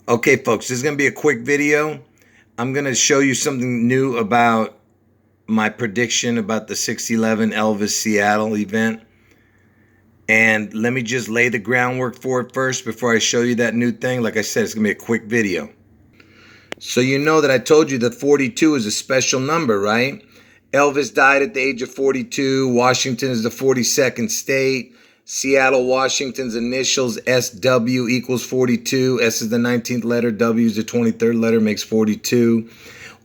Okay, folks, this is going to be a quick video. I'm going to show you something new about my prediction about the 6/11 Elvis Seattle event. And let me just lay the groundwork for it first before I show you that new thing. Like I said, it's going to be a quick video. So you know that I told you that 42 is a special number, right? Elvis died at the age of 42. Washington is the 42nd state. Seattle, Washington's initials SW equals 42. S is the 19th letter. W is the 23rd letter, makes 42.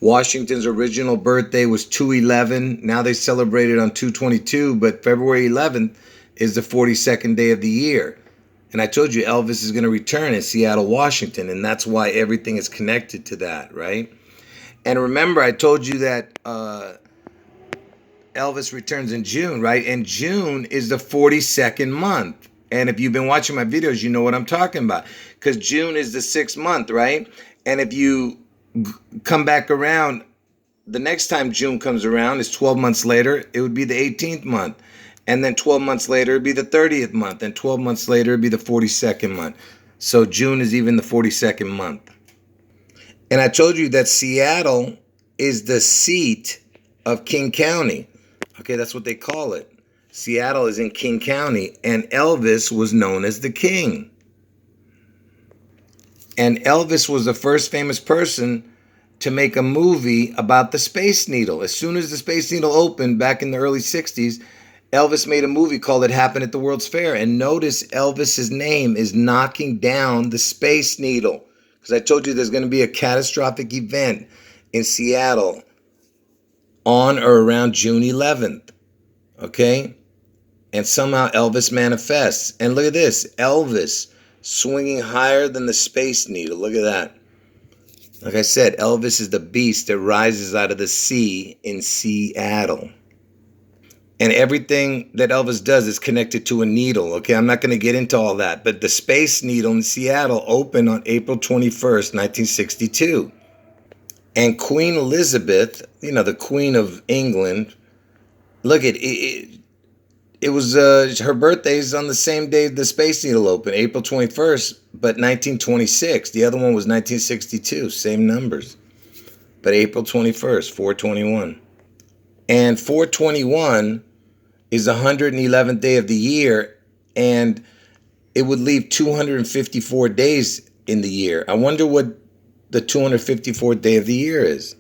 Washington's original birthday was 2/11. Now they celebrate it on 2/22, but February 11th is the 42nd day of the year. And I told you Elvis is going to return in Seattle, Washington, and that's why everything is connected to that, right? And remember, I told you that Elvis returns in June, right? And June is the 42nd month. And if you've been watching my videos, you know what I'm talking about. Because June is the 6th month, right? And if you come back around, the next time June comes around is 12 months later, it would be the 18th month. And then 12 months later, it'd be the 30th month. And 12 months later, it'd be the 42nd month. So June is even the 42nd month. And I told you that Seattle is the seat of King County. Okay, that's what they call it. Seattle is in King County, and Elvis was known as the king. And Elvis was the first famous person to make a movie about the Space Needle. As soon as the Space Needle opened back in the early 60s, Elvis made a movie called It Happened at the World's Fair. And notice Elvis's name is knocking down the Space Needle. Because I told you there's going to be a catastrophic event in Seattle on or around June 11th. Okay? And somehow Elvis manifests. And look at this. Elvis swinging higher than the Space Needle. Look at that. Like I said, Elvis is the beast that rises out of the sea in Seattle. And everything that Elvis does is connected to a needle. Okay, I'm not going to get into all that. But the Space Needle in Seattle opened on April 21st, 1962. And Queen Elizabeth, you know, the Queen of England, look at it. It was her birthday's on the same day the Space Needle opened, April 21st, but 1926. The other one was 1962, same numbers. But April 21st, 421. And 421 is the 111th day of the year, and it would leave 254 days in the year. I wonder what the 254th day of the year is.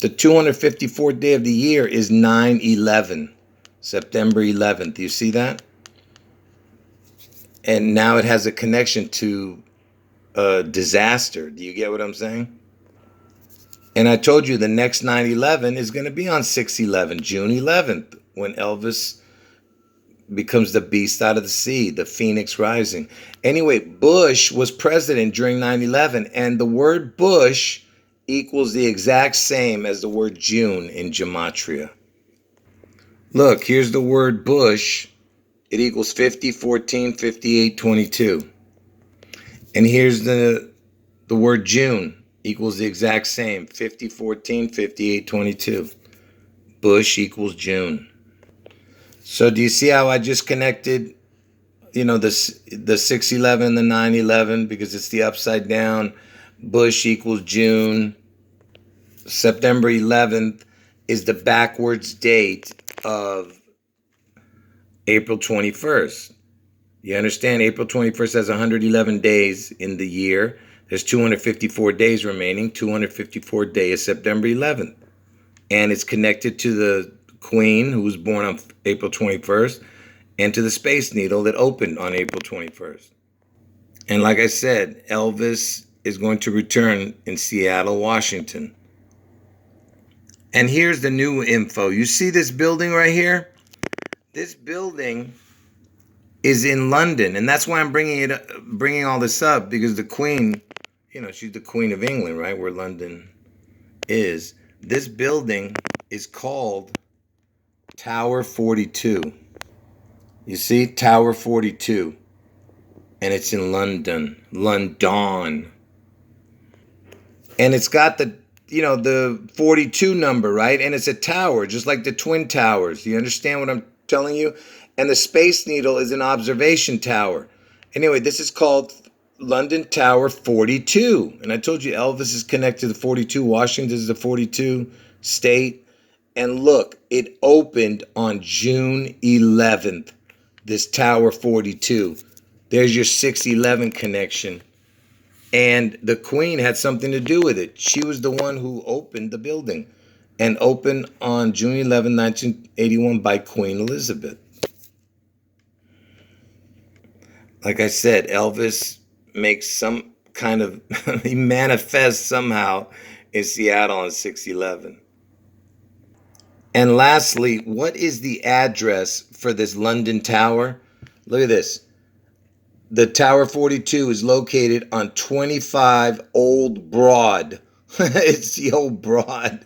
The 254th day of the year is 9/11, September 11th. Do you see that? And now it has a connection to a disaster. Do you get what I'm saying? And I told you the next 9/11 is going to be on 6/11, June 11th, when Elvis becomes the beast out of the sea, the phoenix rising. Anyway, Bush was president during 9/11, and the word Bush equals the exact same as the word June in gematria. Look, here's the word Bush. It equals 50, 14, 58, 22. And here's the word June. Equals the exact same, 50, 14, 58, 22. Bush equals June. So do you see how I just connected, you know, the 6/11, the 9/11, because it's the upside down. Bush equals June. September 11th is the backwards date of April 21st. You understand? April 21st has 111 days in the year. There's 254 days remaining. 254 days, September 11th. And it's connected to the Queen, who was born on April 21st, and to the Space Needle that opened on April 21st. And like I said, Elvis is going to return in Seattle, Washington. And here's the new info. You see this building right here? This building is in London, and that's why I'm bringing all this up, because the Queen, you know, she's the Queen of England, right, where London is. This building is called Tower 42. You see, Tower 42, and it's in London, and it's got the, you know, the 42 number, right, and it's a tower, just like the Twin Towers. You understand what I'm telling you? And the Space Needle is an observation tower. Anyway, this is called London Tower 42. And I told you Elvis is connected to the 42. Washington is the 42 state. And look, it opened on June 11th. This Tower 42. There's your 611 connection. And the Queen had something to do with it. She was the one who opened the building. And opened on June 11, 1981 by Queen Elizabeth. Like I said, Elvis makes some kind of, he manifests somehow in Seattle on 611. And lastly, what is the address for this London Tower? Look at this. The Tower 42 is located on 25 Old Broad. It's the Old Broad.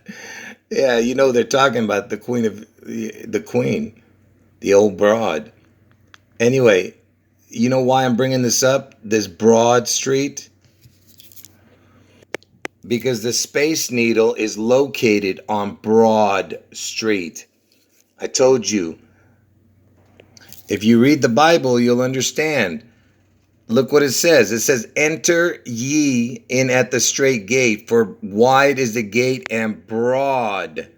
Yeah, you know they're talking about the Queen, the Old Broad. Anyway, you know why I'm bringing this up? This Broad Street? Because the Space Needle is located on Broad Street. I told you. If you read the Bible, you'll understand. Look what it says. It says, enter ye in at the straight gate, for wide is the gate and broad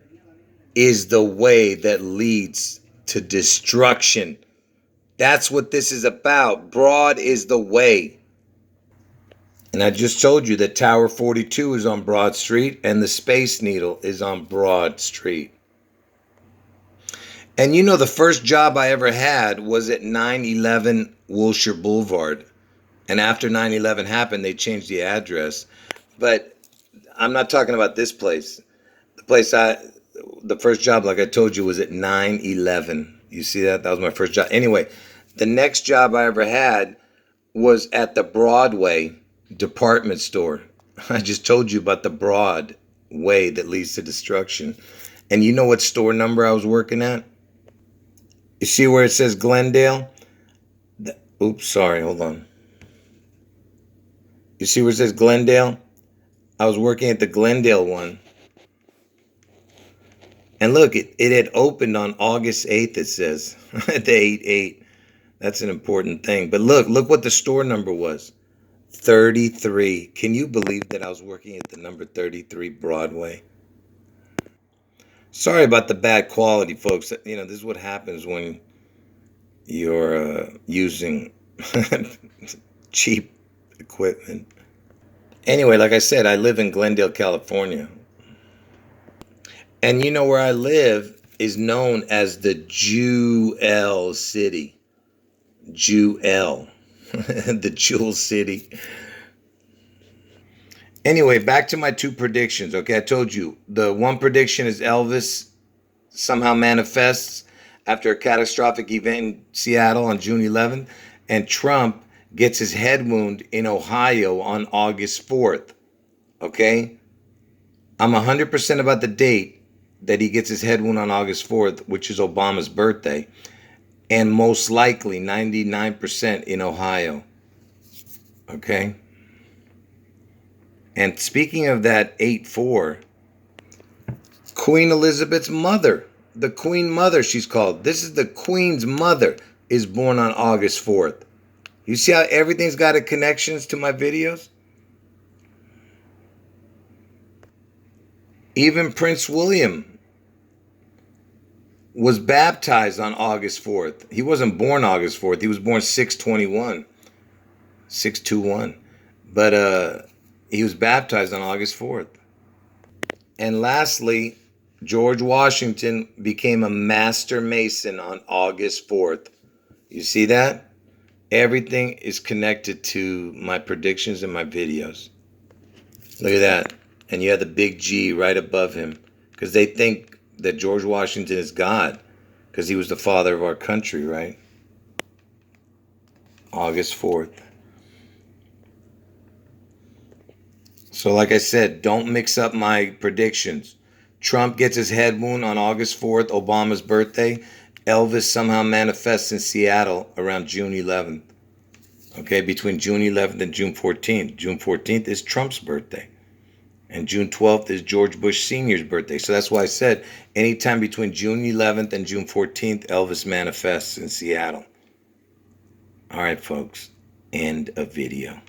is the way that leads to destruction. That's what this is about. Broad is the way. And I just told you that Tower 42 is on Broad Street and the Space Needle is on Broad Street. And you know, the first job I ever had was at 911 Wilshire Boulevard. And after 9/11 happened, they changed the address. But I'm not talking about this place. The first job, like I told you, was at 9/11. You see that? That was my first job. Anyway, the next job I ever had was at the Broadway department store. I just told you about the broad way that leads to destruction. And you know what store number I was working at? You see where it says Glendale? Oops, sorry, hold on. You see where it says Glendale? I was working at the Glendale one. And look, it had opened on August 8th, it says. The 8/8. That's an important thing. But look what the store number was. 33. Can you believe that I was working at the number 33 Broadway? Sorry about the bad quality, folks. You know, this is what happens when you're using cheap equipment. Anyway, like I said, I live in Glendale, California. And you know where I live is known as the Jewel City. Jewel. The Jewel City. Anyway, back to my two predictions. Okay, I told you. The one prediction is Elvis somehow manifests after a catastrophic event in Seattle on June 11th. And Trump gets his head wound in Ohio on August 4th. Okay? I'm 100% about the date that he gets his head wound on August 4th, which is Obama's birthday. And most likely 99% in Ohio. Okay? And speaking of that 8/4, Queen Elizabeth's mother, the Queen Mother she's called. This is the Queen's mother, is born on August 4th. You see how everything's got a connections to my videos? Even Prince William was baptized on August 4th. He wasn't born August 4th. He was born 6/21. 6/21. But he was baptized on August 4th. And lastly, George Washington became a master mason on August 4th. You see that? Everything is connected to my predictions and my videos. Look at that. And you have the big G right above him. Because they think that George Washington is God. Because he was the father of our country, right? August 4th. So like I said, don't mix up my predictions. Trump gets his head wound on August 4th, Obama's birthday. Elvis somehow manifests in Seattle around June 11th. Okay, between June 11th and June 14th. June 14th is Trump's birthday. And June 12th is George Bush Sr.'s birthday. So that's why I said anytime between June 11th and June 14th, Elvis manifests in Seattle. All right, folks. End of video.